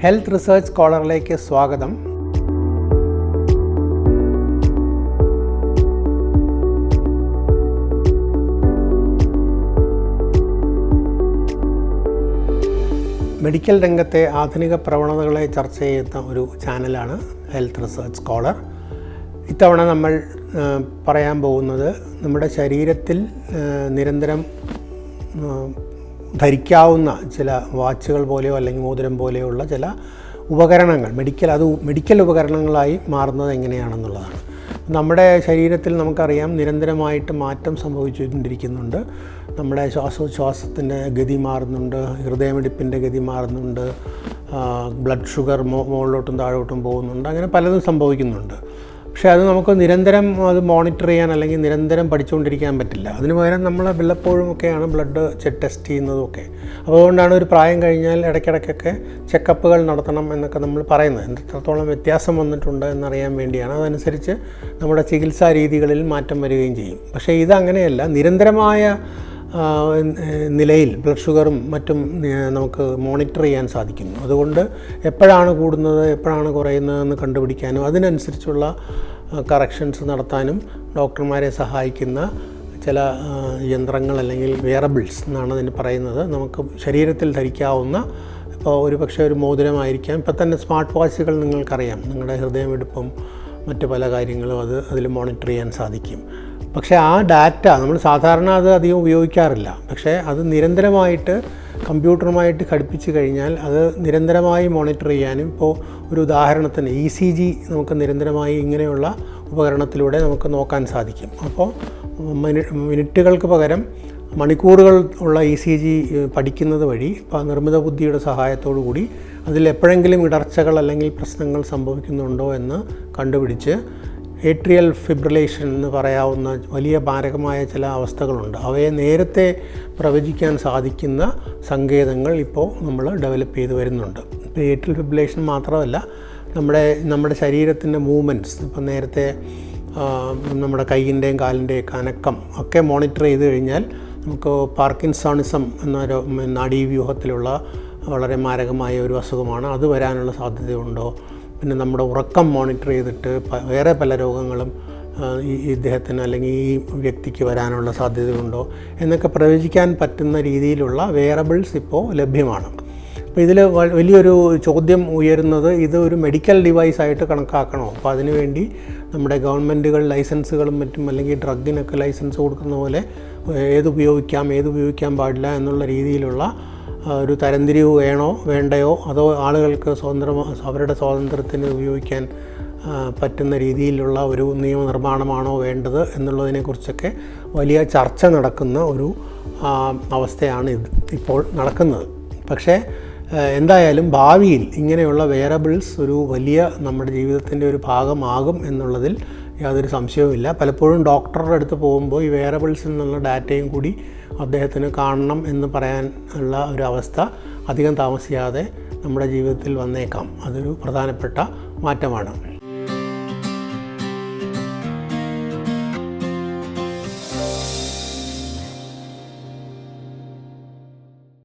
Health research സ്കോളറിലേക്ക് സ്വാഗതം. Medical രംഗത്തെ ആധുനിക പ്രവണതകളെ ചർച്ച ചെയ്യുന്ന ഒരു ചാനലാണ് ഹെൽത്ത് റിസർച്ച് സ്കോളർ. ഇത്തവണ നമ്മൾ പറയാൻ പോകുന്നത് നമ്മുടെ ശരീരത്തിൽ നിരന്തരം ധരിക്കാവുന്ന ചില വാച്ചുകൾ പോലെയോ അല്ലെങ്കിൽ മോതിരം പോലെയുള്ള ചില ഉപകരണങ്ങൾ, മെഡിക്കൽ ഉപകരണങ്ങളായി മാറുന്നത് എങ്ങനെയാണെന്നുള്ളതാണ്. നമ്മുടെ ശരീരത്തിൽ നമുക്കറിയാം നിരന്തരമായിട്ട് മാറ്റം സംഭവിച്ചുകൊണ്ടിരിക്കുന്നുണ്ട്. നമ്മുടെ ശ്വാസത്തിൻ്റെ ഗതി മാറുന്നുണ്ട്, ഹൃദയമിടിപ്പിൻ്റെ ഗതി മാറുന്നുണ്ട്, ബ്ലഡ് ഷുഗർ മുകളിലോട്ടും താഴോട്ടും പോകുന്നുണ്ട്, അങ്ങനെ പലതും സംഭവിക്കുന്നുണ്ട്. പക്ഷേ അത് നമുക്ക് നിരന്തരം അത് മോണിറ്റർ ചെയ്യാൻ അല്ലെങ്കിൽ നിരന്തരം പഠിച്ചുകൊണ്ടിരിക്കാൻ പറ്റില്ല. അതിന് പകരം നമ്മൾ വല്ലപ്പോഴുമൊക്കെയാണ് ബ്ലഡ് ടെസ്റ്റ് ചെയ്യുന്നതൊക്കെ. അതുകൊണ്ടാണ് ഒരു പ്രായം കഴിഞ്ഞാൽ ഇടയ്ക്കിടയ്ക്കൊക്കെ ചെക്കപ്പുകൾ നടത്തണം എന്നൊക്കെ നമ്മൾ പറയുന്നത്. എത്രത്തോളം വ്യത്യാസം വന്നിട്ടുണ്ട് എന്നറിയാൻ വേണ്ടിയാണ്. അതനുസരിച്ച് നമ്മുടെ ചികിത്സാ രീതികളിൽ മാറ്റം വരികയും ചെയ്യും. പക്ഷേ ഇതങ്ങനെയല്ല. നിരന്തരമായ നിലയിൽ ബ്ലഡ് ഷുഗറും മറ്റും നമുക്ക് മോണിറ്റർ ചെയ്യാൻ സാധിക്കുന്നു. അതുകൊണ്ട് എപ്പോഴാണ് കൂടുന്നത് എപ്പോഴാണ് കുറയുന്നതെന്ന് കണ്ടുപിടിക്കാനും അതിനനുസരിച്ചുള്ള കറക്ഷൻസ് നടത്താനും ഡോക്ടർമാരെ സഹായിക്കുന്ന ചില യന്ത്രങ്ങൾ അല്ലെങ്കിൽ വെയറബിൾസ് എന്നാണ് അതിന് പറയുന്നത്. നമുക്ക് ശരീരത്തിൽ ധരിക്കാവുന്ന, ഇപ്പോൾ ഒരു മോതിരമായിരിക്കാം. ഇപ്പോൾ തന്നെ സ്മാർട്ട് വാച്ചുകൾ നിങ്ങൾക്കറിയാം. നിങ്ങളുടെ ഹൃദയമിടിപ്പും മറ്റ് പല കാര്യങ്ങളും അതിൽ മോണിറ്റർ ചെയ്യാൻ സാധിക്കും. പക്ഷേ ആ ഡാറ്റ നമ്മൾ സാധാരണ അത് അധികം ഉപയോഗിക്കാറില്ല. പക്ഷേ അത് നിരന്തരമായിട്ട് കമ്പ്യൂട്ടറുമായിട്ട് ഘടിപ്പിച്ച് കഴിഞ്ഞാൽ അത് നിരന്തരമായി മോണിറ്റർ ചെയ്യാനും, ഇപ്പോൾ ഒരു ഉദാഹരണത്തിന് ECG നമുക്ക് നിരന്തരമായി ഇങ്ങനെയുള്ള ഉപകരണത്തിലൂടെ നമുക്ക് നോക്കാൻ സാധിക്കും. അപ്പോൾ മിനിറ്റുകൾക്ക് പകരം മണിക്കൂറുകൾ ഉള്ള ECG പഠിക്കുന്നത് വഴി ഇപ്പോൾ നിർമ്മിത ബുദ്ധിയുടെ സഹായത്തോടു കൂടി അതിൽ എപ്പോഴെങ്കിലും ഇടർച്ചകൾ അല്ലെങ്കിൽ പ്രശ്നങ്ങൾ സംഭവിക്കുന്നുണ്ടോ എന്ന് കണ്ടുപിടിച്ച് ഏട്രിയൽ ഫിബ്രിലേഷൻ എന്ന് പറയാവുന്ന വലിയ മാരകമായ ചില അവസ്ഥകളുണ്ട്. അവയെ നേരത്തെ പ്രവചിക്കാൻ സാധിക്കുന്ന സങ്കേതങ്ങൾ ഇപ്പോൾ നമ്മൾ ഡെവലപ്പ് ചെയ്ത് വരുന്നുണ്ട്. ഇപ്പോൾ ഏട്രിയൽ ഫിബ്രിലേഷൻ മാത്രമല്ല, നമ്മുടെ ശരീരത്തിൻ്റെ മൂവ്മെൻറ്റ്സ്, ഇപ്പോൾ നേരത്തെ നമ്മുടെ കൈയിൻ്റെയും കാലിൻ്റെയും അനക്കം ഒക്കെ മോണിറ്റർ ചെയ്ത് കഴിഞ്ഞാൽ നമുക്ക് പാർക്കിൻസോണിസം എന്നൊരു നാഡീവ്യൂഹത്തിലുള്ള വളരെ മാരകമായ ഒരു അസുഖമാണ്, അത് വരാനുള്ള സാധ്യതയുണ്ടോ? പിന്നെ നമ്മുടെ ഉറക്കം മോണിറ്റർ ചെയ്തിട്ട് വേറെ പല രോഗങ്ങളും ഇദ്ദേഹത്തിന് അല്ലെങ്കിൽ ഈ വ്യക്തിക്ക് വരാനുള്ള സാധ്യതയുണ്ടോ എന്നൊക്കെ പ്രവചിക്കാൻ പറ്റുന്ന രീതിയിലുള്ള വെയറബിൾസ് ഇപ്പോൾ ലഭ്യമാണ്. അപ്പോൾ ഇതിൽ വലിയൊരു ചോദ്യം ഉയരുന്നത്, ഇത് ഒരു മെഡിക്കൽ ഡിവൈസായിട്ട് കണക്കാക്കണോ? അപ്പോൾ അതിനുവേണ്ടി നമ്മുടെ ഗവൺമെൻറ്റുകൾ ലൈസൻസുകളും മറ്റും അല്ലെങ്കിൽ ഡ്രഗിനൊക്കെ ലൈസൻസ് കൊടുക്കുന്ന പോലെ ഏത് ഉപയോഗിക്കാൻ പാടില്ല എന്നുള്ള രീതിയിലുള്ള ഒരു തരംതിരിവ് വേണ്ടയോ, അതോ ആളുകൾക്ക് അവരുടെ സ്വാതന്ത്ര്യത്തിന് ഉപയോഗിക്കാൻ പറ്റുന്ന രീതിയിലുള്ള ഒരു നിയമനിർമ്മാണമാണോ വേണ്ടത് എന്നുള്ളതിനെക്കുറിച്ചൊക്കെ വലിയ ചർച്ച നടക്കുന്ന ഒരു അവസ്ഥയാണ് ഇപ്പോൾ നടക്കുന്നത്. പക്ഷേ എന്തായാലും ഭാവിയിൽ ഇങ്ങനെയുള്ള വെയറബിൾസ് ഒരു വലിയ നമ്മുടെ ജീവിതത്തിൻ്റെ ഒരു ഭാഗമാകും എന്നുള്ളതിൽ യാതൊരു സംശയവുമില്ല. പലപ്പോഴും ഡോക്ടറുടെ അടുത്ത് പോകുമ്പോൾ ഈ വെയറബിൾസിൽ നിന്നുള്ള ഡാറ്റയും കൂടി അദ്ദേഹത്തിന് കാണണം എന്ന് പറയാൻ ഉള്ള ഒരു അവസ്ഥ അധികം താമസിയാതെ നമ്മുടെ ജീവിതത്തിൽ വന്നേക്കാം. അതൊരു പ്രധാനപ്പെട്ട മാറ്റമാണ്.